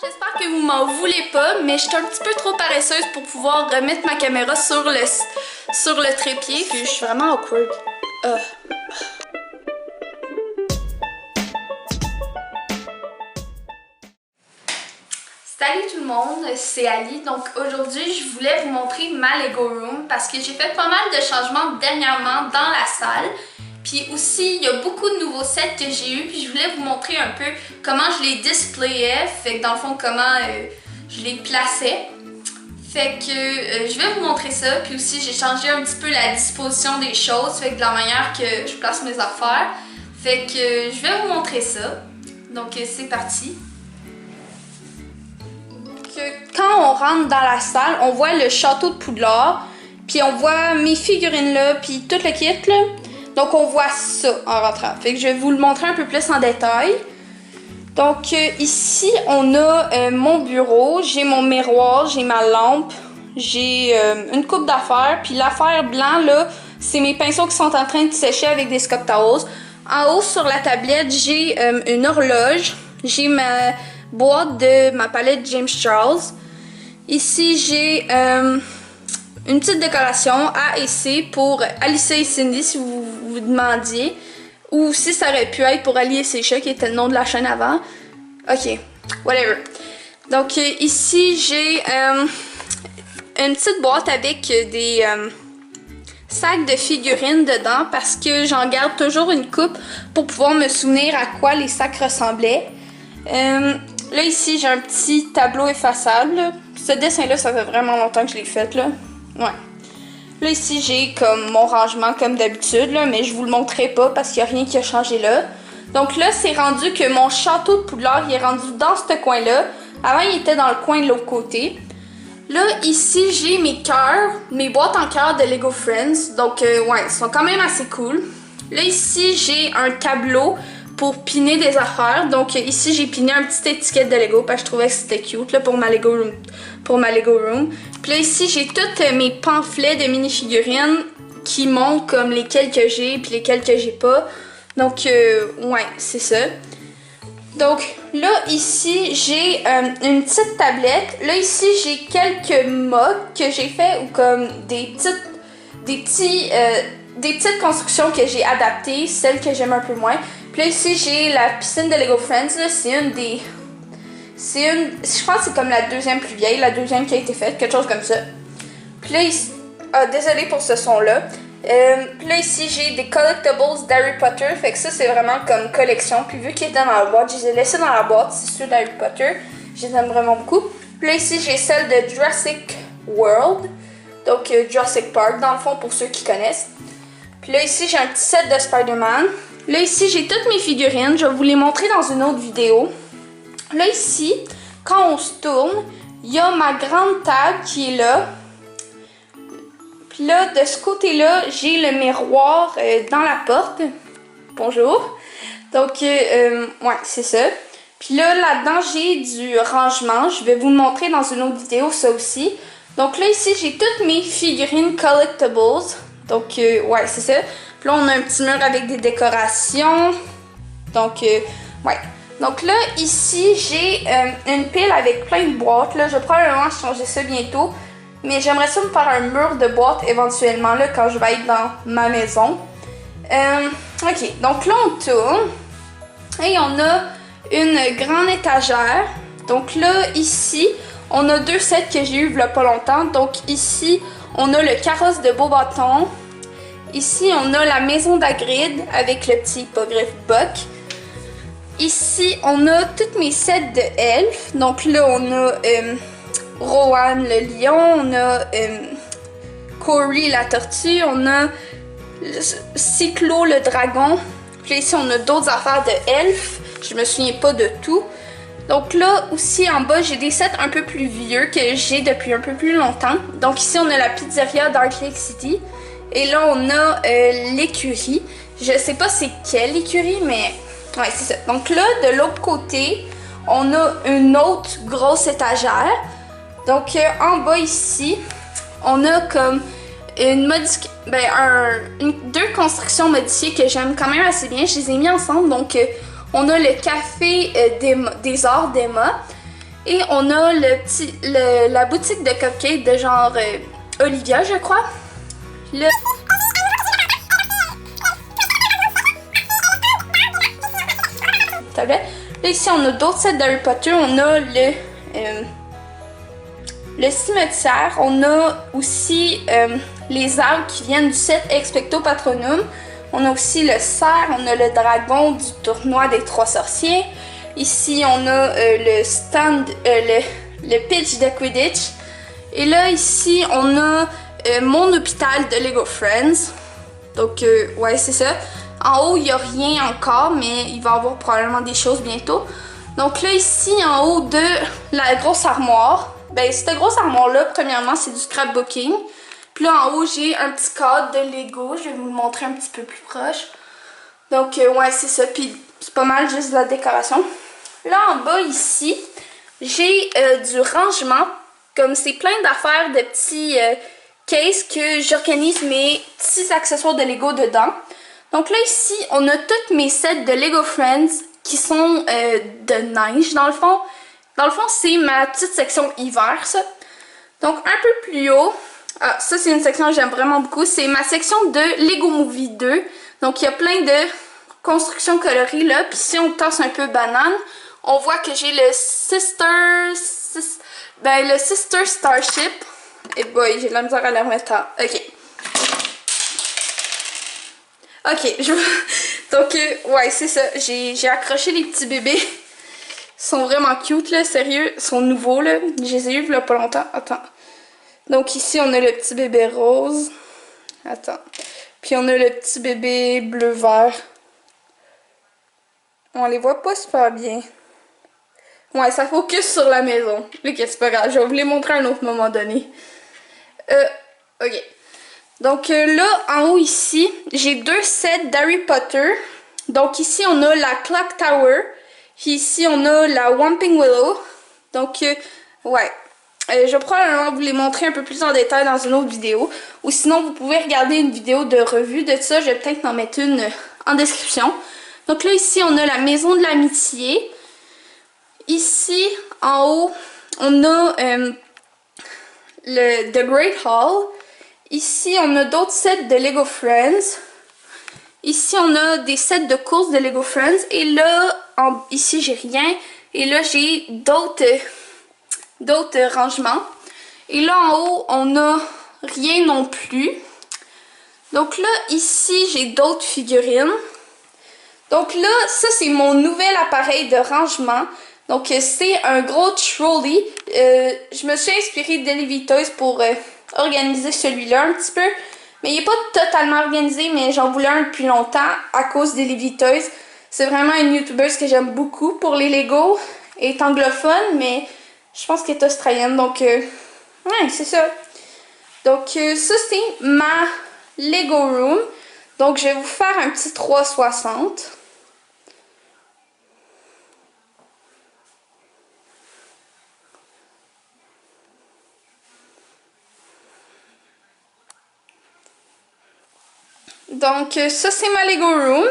J'espère que vous m'en voulez pas, mais j'étais un petit peu trop paresseuse pour pouvoir remettre ma caméra sur le trépied. Puis je suis vraiment awkward. Salut tout le monde, c'est Ali. Donc aujourd'hui, je voulais vous montrer ma Lego Room parce que j'ai fait pas mal de changements dernièrement dans la salle. Puis aussi, il y a beaucoup de nouveaux sets que j'ai eu. Puis je voulais vous montrer un peu comment je les displayais. Fait que dans le fond, comment je les plaçais. Fait que je vais vous montrer ça. Puis aussi, j'ai changé un petit peu la disposition des choses. Fait que de la manière que je place mes affaires. Fait que je vais vous montrer ça. Donc c'est parti. Quand on rentre dans la salle, on voit le château de Poudlard, puis on voit mes figurines là, puis tout le kit là. Donc on voit ça en rentrant. Fait que je vais vous le montrer un peu plus en détail. Donc ici, on a mon bureau, j'ai mon miroir, j'ai ma lampe, j'ai une coupe d'affaires, puis l'affaire blanc là, c'est mes pinceaux qui sont en train de sécher avec des Scott Towels. En haut sur la tablette, j'ai une horloge, j'ai ma boîte de ma palette James Charles. Ici, j'ai une petite décoration A et C pour Alicia et Cindy, si vous vous demandiez. Ou si ça aurait pu être pour Ali et Seisha, qui était le nom de la chaîne avant. Ok, whatever. Donc ici, j'ai une petite boîte avec des sacs de figurines dedans parce que j'en garde toujours une coupe pour pouvoir me souvenir à quoi les sacs ressemblaient. Là, ici, j'ai un petit tableau effaçable. Ce dessin-là, ça fait vraiment longtemps que je l'ai fait, là. Ouais. Là, ici, j'ai comme mon rangement comme d'habitude, là, mais je vous le montrerai pas parce qu'il n'y a rien qui a changé là. Donc là, c'est rendu que mon château de Poudlard, il est rendu dans ce coin-là. Avant, il était dans le coin de l'autre côté. Là, ici, j'ai mes cœurs, mes boîtes en cœur de Lego Friends. Donc, ouais, ils sont quand même assez cool. Là, ici, j'ai un tableau pour piner des affaires. Donc ici, j'ai piné un petit étiquette de Lego parce que je trouvais que c'était cute là, pour ma Lego Room. Puis là, ici, j'ai tous mes pamphlets de mini-figurines qui montrent comme lesquels que j'ai puis lesquels que j'ai pas. Donc, ouais, c'est ça. Donc là, ici, j'ai une petite tablette. Là, ici, j'ai quelques mocks que j'ai fait ou comme des petites constructions que j'ai adaptées, celles que j'aime un peu moins. Puis là, ici, j'ai la piscine de Lego Friends. C'est je pense que c'est comme la deuxième plus vieille, la deuxième qui a été faite, quelque chose comme ça. Puis là, ici, désolé pour ce son-là. Puis là, ici, j'ai des collectibles d'Harry Potter. Fait que ça, c'est vraiment comme collection. Puis vu qu'ils étaient dans la boîte, je les ai laissés dans la boîte. C'est ceux d'Harry Potter. Je les aime vraiment beaucoup. Puis là, ici, j'ai celle de Jurassic World. Donc, Jurassic Park, dans le fond, pour ceux qui connaissent. Puis là, ici, j'ai un petit set de Spider-Man. Là, ici, j'ai toutes mes figurines. Je vais vous les montrer dans une autre vidéo. Là, ici, quand on se tourne, il y a ma grande table qui est là. Puis là, de ce côté-là, j'ai le miroir dans la porte. Bonjour. Donc, ouais, c'est ça. Puis là, là-dedans, j'ai du rangement. Je vais vous le montrer dans une autre vidéo, ça aussi. Donc là, ici, j'ai toutes mes figurines collectibles. Donc, ouais, c'est ça. Puis là, on a un petit mur avec des décorations. Donc, ouais. Donc là, ici, j'ai une pile avec plein de boîtes. Là, je vais probablement changer ça bientôt. Mais j'aimerais ça me faire un mur de boîtes éventuellement, là, quand je vais être dans ma maison. Ok, donc là, on tourne. Et on a une grande étagère. Donc là, ici, on a deux sets que j'ai eu il y a pas longtemps. Donc ici, on a le carrosse de Beauxbatons. Ici, on a la maison d'Hagrid avec le petit hippogriffe Buck. Ici, on a tous mes sets de elfes. Donc là, on a Rowan le lion, on a Cory la tortue, on a Cyclo le dragon. Puis là, ici, on a d'autres affaires de elfes. Je me souviens pas de tout. Donc là, aussi en bas, j'ai des sets un peu plus vieux que j'ai depuis un peu plus longtemps. Donc ici, on a la pizzeria Dark Lake City. Et là, on a l'écurie. Je sais pas c'est quelle écurie, mais ouais, c'est ça. Donc là, de l'autre côté, on a une autre grosse étagère. Donc en bas ici, on a comme deux constructions modifiées que j'aime quand même assez bien. Je les ai mis ensemble. Donc on a le café des arts d'Emma. Et on a la boutique de cupcakes de genre Olivia, je crois. Le... Là, ici, on a d'autres sets d'Harry Potter. On a le cimetière. On a aussi les arbres qui viennent du set Expecto Patronum. On a aussi le cerf. On a le dragon du tournoi des 3 sorciers. Ici, on a le stand, le pitch de Quidditch. Et là, ici, on a mon hôpital de Lego Friends. Donc, ouais, c'est ça. En haut, il n'y a rien encore, mais il va y avoir probablement des choses bientôt. Donc là, ici, en haut de la grosse armoire, ben cette grosse armoire-là, premièrement, c'est du scrapbooking. Puis là, en haut, j'ai un petit cadre de Lego. Je vais vous le montrer un petit peu plus proche. Donc, ouais, c'est ça. Puis c'est pas mal juste de la décoration. Là, en bas, ici, j'ai du rangement. Comme c'est plein d'affaires de petits cases que j'organise mes petits accessoires de Lego dedans. Donc là, ici, on a tous mes sets de Lego Friends qui sont de neige, dans le fond. Dans le fond, c'est ma petite section hiver, ça. Donc, un peu plus haut, ça, c'est une section que j'aime vraiment beaucoup. C'est ma section de Lego Movie 2. Donc, il y a plein de constructions colorées, là. Puis si on tasse un peu banane, on voit que j'ai le Sister Starship. Et boy, j'ai de la misère à la remettre à... OK. Ok, donc ouais, c'est ça. J'ai accroché les petits bébés. Ils sont vraiment cute, là, sérieux. Ils sont nouveaux, là. Je les ai eus il y a pas longtemps. Attends. Donc ici, on a le petit bébé rose. Attends. Puis on a le petit bébé bleu-vert. On les voit pas super bien. Ouais, ça focus sur la maison. Ok, c'est pas grave. Je vais vous les montrer à un autre moment donné. Ok. Donc là, en haut ici, j'ai 2 sets d'Harry Potter. Donc ici, on a la Clock Tower. Puis ici, on a la Whomping Willow. Donc, ouais. Je vais probablement vous les montrer un peu plus en détail dans une autre vidéo. Ou sinon, vous pouvez regarder une vidéo de revue de ça. Je vais peut-être en mettre une en description. Donc là, ici, on a la Maison de l'Amitié. Ici, en haut, on a The Great Hall. Ici, on a d'autres sets de Lego Friends. Ici, on a des sets de courses de Lego Friends. Et là, ici, j'ai rien. Et là, j'ai d'autres rangements. Et là, en haut, on a rien non plus. Donc là, ici, j'ai d'autres figurines. Donc là, ça, c'est mon nouvel appareil de rangement. Donc, c'est un gros trolley. Je me suis inspirée d'Ellie Toys pour... organiser celui-là un petit peu, mais il n'est pas totalement organisé, mais j'en voulais un depuis longtemps à cause des Levi Toys. C'est vraiment une youtubeuse que j'aime beaucoup pour les Lego. Elle est anglophone, mais je pense qu'elle est australienne, donc ouais, c'est ça. Donc ça, c'est ma Lego Room. Donc je vais vous faire un petit 360. Donc, ça, c'est ma Lego Room.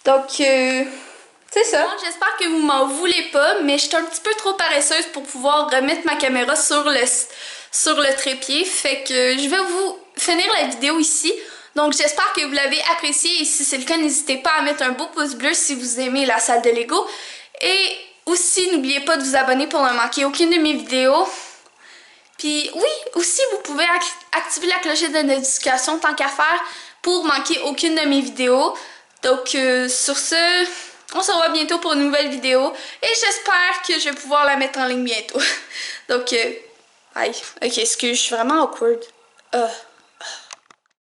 Donc, c'est ça. J'espère que vous m'en voulez pas, mais je suis un petit peu trop paresseuse pour pouvoir remettre ma caméra sur le trépied. Fait que je vais vous finir la vidéo ici. Donc, j'espère que vous l'avez apprécié. Et si c'est le cas, n'hésitez pas à mettre un beau pouce bleu si vous aimez la salle de Lego. Et aussi, n'oubliez pas de vous abonner pour ne manquer aucune de mes vidéos. Puis, oui, aussi, vous pouvez activer la clochette de notification tant qu'à faire, pour manquer aucune de mes vidéos. Donc, sur ce, on se revoit bientôt pour une nouvelle vidéo. Et j'espère que je vais pouvoir la mettre en ligne bientôt. Donc, aïe, ok, excuse, je suis vraiment awkward.